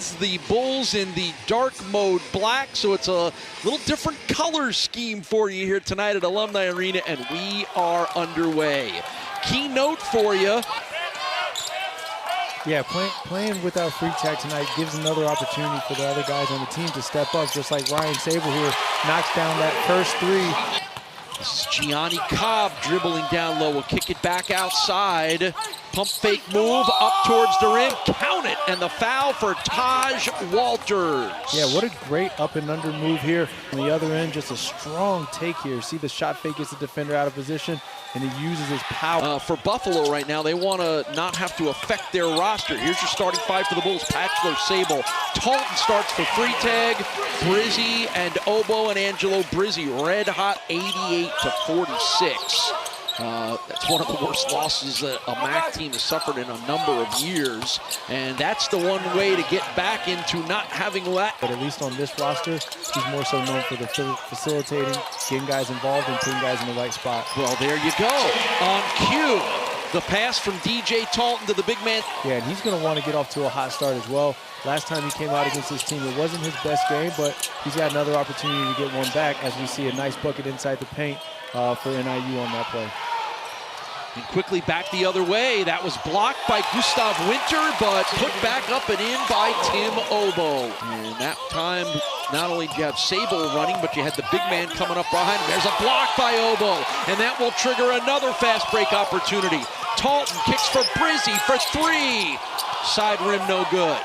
reds, the Bulls in the dark mode black, so it's a little different color scheme for you here tonight at Alumni Arena, and we are underway. Keynote for you. Yeah, playing without free tag tonight gives another opportunity for the other guys on the team to step up, just like Ryan Sable here knocks down that first three. This is Gianni Cobb dribbling down low. Will kick it back outside. Pump fake move up towards the rim. Count it, and the foul for Taj Walters. Yeah, what a great up and under move here. On the other end, just a strong take here. See the shot fake gets the defender out of position, and he uses his power. For Buffalo right now, they want to not have to affect their roster. Here's your starting five for the Bulls. Patchler, Sable. Talton starts for free tag. Brizzi and Obo and Angelo Brizzi. Red hot 88-46. That's one of the worst losses that a MAC team has suffered in a number of years. And that's the one way to get back into not having that. But at least on this roster, he's more so known for the facilitating, getting guys involved, and putting guys in the right spot. Well, there you go. On cue, the pass from DJ Talton to the big man. Yeah, and he's going to want to get off to a hot start as well. Last time he came out against this team, it wasn't his best game, but he's got another opportunity to get one back as we see a nice bucket inside the paint for NIU on that play. And quickly back the other way. That was blocked by Gustav Winter, but put back up and in by Tim Obo. And that time, not only did you have Sable running, but you had the big man coming up behind him. There's a block by Obo, and that will trigger another fast break opportunity. Talton kicks for Brizzi for three. Side rim, no good.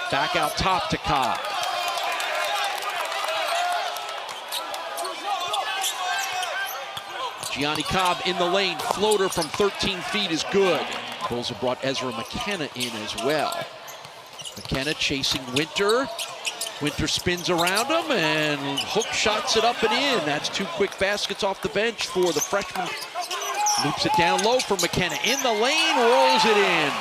Back out top to Cobb. Gianni Cobb in the lane, floater from 13 feet is good. Bulls have brought Ezra McKenna in as well. McKenna chasing Winter. Winter spins around him and hook shots it up and in. That's two quick baskets off the bench for the freshman. Loops it down low for McKenna. In the lane, rolls it in.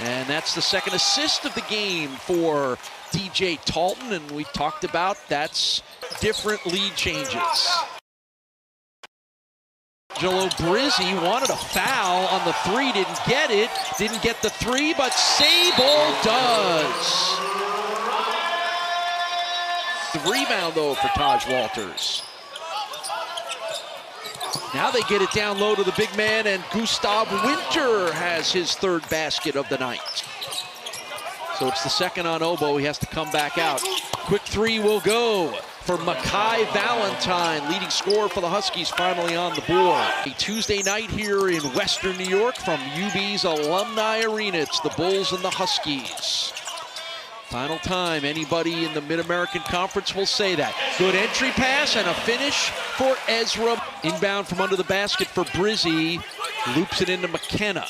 And that's the second assist of the game for DJ Talton, and we talked about that's different lead changes. Angelo Brizzi wanted a foul on the three, didn't get it. Didn't get the three, but Sable does. The rebound, though, for Taj Walters. Now they get it down low to the big man, and Gustav Winter has his third basket of the night. So it's the second on Obo. He has to come back out. Quick three will go for Mekhi Valentine, leading scorer for the Huskies, finally on the board. A Tuesday night here in Western New York from UB's Alumni Arena. It's the Bulls and the Huskies. Final time, anybody in the Mid-American Conference will say that. Good entry pass and a finish for Ezra. Inbound from under the basket for Brizzi. Loops it into McKenna.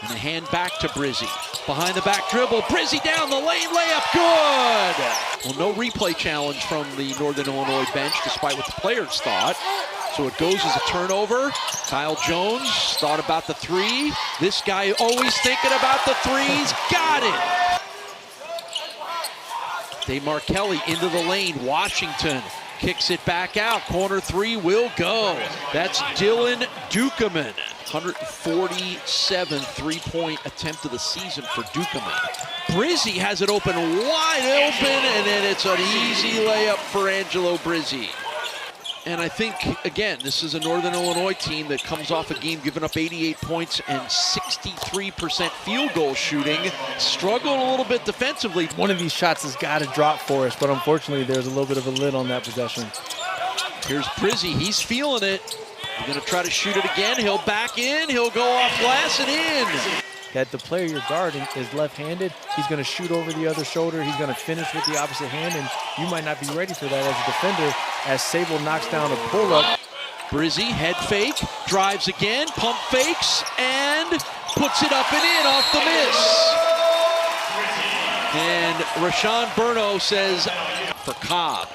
And a hand back to Brizzi. Behind the back dribble, Brizzi down the lane, layup, good! Well, no replay challenge from the Northern Illinois bench, despite what the players thought. So it goes as a turnover. Kyle Jones thought about the three. This guy always thinking about the threes, got it! DeMarkelli into the lane, Washington kicks it back out. Corner three will go. That's Dylan Dukeman. 147 three-point attempt of the season for Dukeman. Brizzi has it open, wide open, and then it's an easy layup for Angelo Brizzi. And I think, again, this is a Northern Illinois team that comes off a game giving up 88 points and 63% field goal shooting. Struggled a little bit defensively. One of these shots has got to drop for us, but unfortunately there's a little bit of a lid on that possession. Here's Brizzi, he's feeling it. He's gonna try to shoot it again. He'll back in, he'll go off glass and in. That the player you're guarding is left-handed. He's gonna shoot over the other shoulder. He's gonna finish with the opposite hand, and you might not be ready for that as a defender as Sable knocks down a pull-up. Brizzi, head fake, drives again, pump fakes, and puts it up and in off the miss. And Rashawn Burno says for Cobb.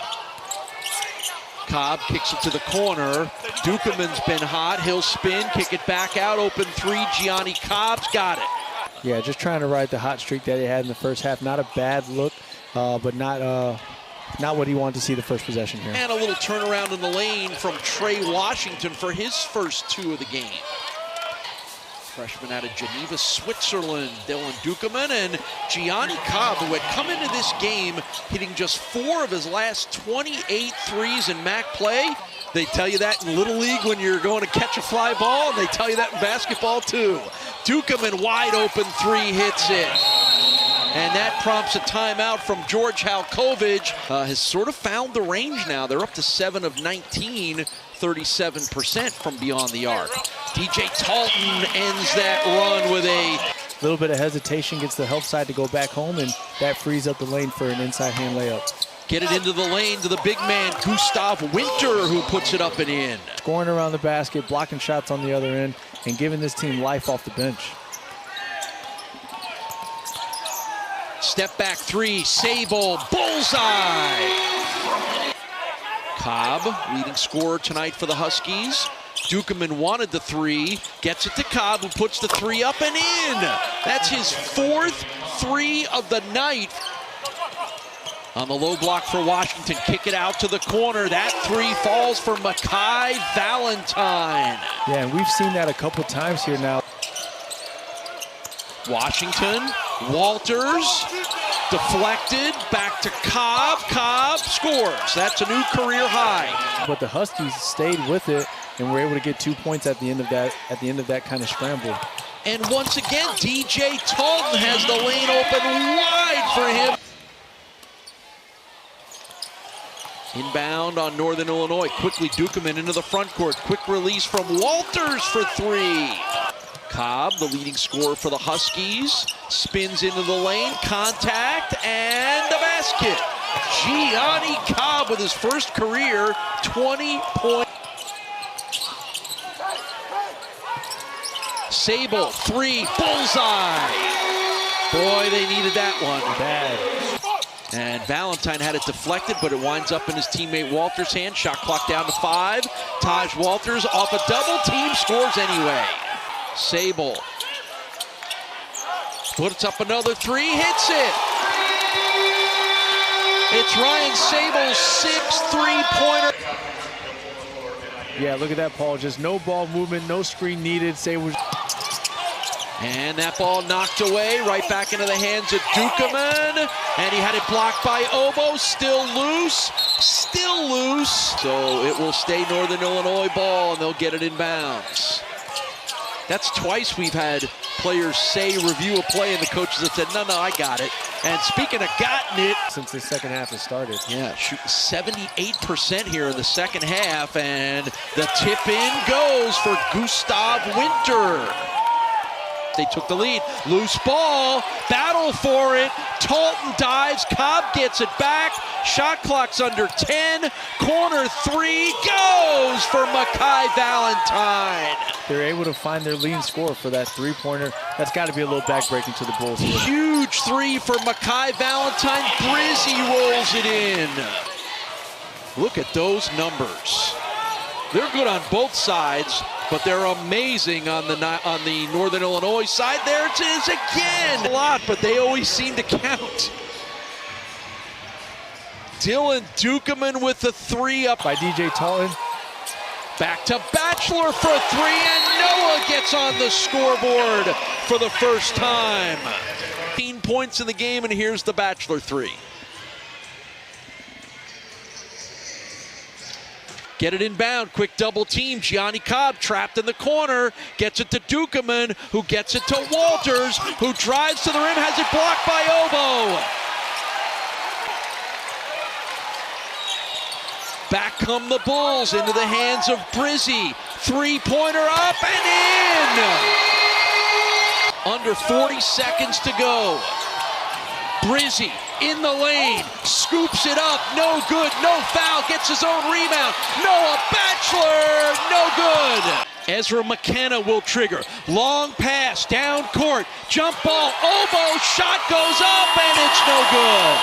Cobb kicks it to the corner. Dukeman's been hot. He'll spin, kick it back out. Open three. Gianni Cobb's got it. Yeah, just trying to ride the hot streak that he had in the first half. Not a bad look, but not what he wanted to see the first possession here. And a little turnaround in the lane from Trey Washington for his first two of the game. Freshman out of Geneva, Switzerland, Dylan Dukeman, and Gianni Cobb, who had come into this game hitting just 4 of his last 28 threes in MAC play. They tell you that in Little League when you're going to catch a fly ball, and they tell you that in basketball too. Dukeman, wide open three, hits it. And that prompts a timeout from George Halkovich. Has sort of found the range now. They're up to 7 of 19, 37% from beyond the arc. DJ Talton ends that run with a little bit of hesitation, gets the help side to go back home, and that frees up the lane for an inside hand layup. Get it into the lane to the big man, Gustav Winter, who puts it up and in. Scoring around the basket, blocking shots on the other end, and giving this team life off the bench. Step back three, Sable, bullseye! Cobb, leading scorer tonight for the Huskies. Dukeman wanted the three, gets it to Cobb, who puts the three up and in. That's his 4th three of the night. On the low block for Washington, kick it out to the corner. That three falls for Mekhi Valentine. Yeah, and we've seen that a couple times here now. Washington, Walters, deflected, back to Cobb. Cobb scores. That's a new career high. But the Huskies stayed with it and were able to get 2 points at the end of that kind of scramble. And once again, DJ Talton has the lane open wide for him. Inbound on Northern Illinois. Quickly Dukeman into the front court. Quick release from Walters for three. Cobb, the leading scorer for the Huskies, spins into the lane, contact, and a basket. Gianni Cobb with his first career 20-point. Sable, three, bullseye. Boy, they needed that one bad. And Valentine had it deflected, but it winds up in his teammate Walters' hand. Shot clock down to 5. Taj Walters off a double team, scores anyway. Sable puts up another three, hits it. It's Ryan Sable's 6th three-pointer. Yeah, look at that, Paul. Just no ball movement, no screen needed. Sable. And that ball knocked away, right back into the hands of Dukeman. And he had it blocked by Obo, still loose. So it will stay Northern Illinois ball, and they'll get it in bounds. That's twice we've had players say, review a play, and the coaches have said, no, I got it. And speaking of gotten it. Since the second half has started. Yeah, shooting 78% here in the second half, and the tip in goes for Gustav Winter. They took the lead. Loose ball, battle for it. Talton dives, Cobb gets it back. Shot clock's under 10. Corner three goes for Mekhi Valentine. They're able to find their leading scorer for that three-pointer. That's got to be a little backbreaking to the Bulls here. Huge three for Mekhi Valentine. Brizzy rolls it in. Look at those numbers. They're good on both sides, but they're amazing on the Northern Illinois side. There it is again. A lot, but they always seem to count. Dylan Dukeman with the three up by DJ Talton. Back to Batchelor for three, and Noah gets on the scoreboard for the first time. 15 points in the game, and here's the Batchelor three. Get it inbound, quick double team. Gianni Cobb trapped in the corner, gets it to Dukeman, who gets it to Walters, who drives to the rim, has it blocked by Obo. Back come the Bulls into the hands of Brizzy. Three-pointer up and in! Under 40 seconds to go. Brizzy in the lane, scoops it up, no good, no foul, gets his own rebound. Noah Batchelor, no good. Ezra McKenna will trigger. Long pass, down court, jump ball, Obo, shot goes up, and it's no good.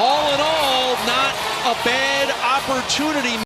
All in all, not a bad opportunity.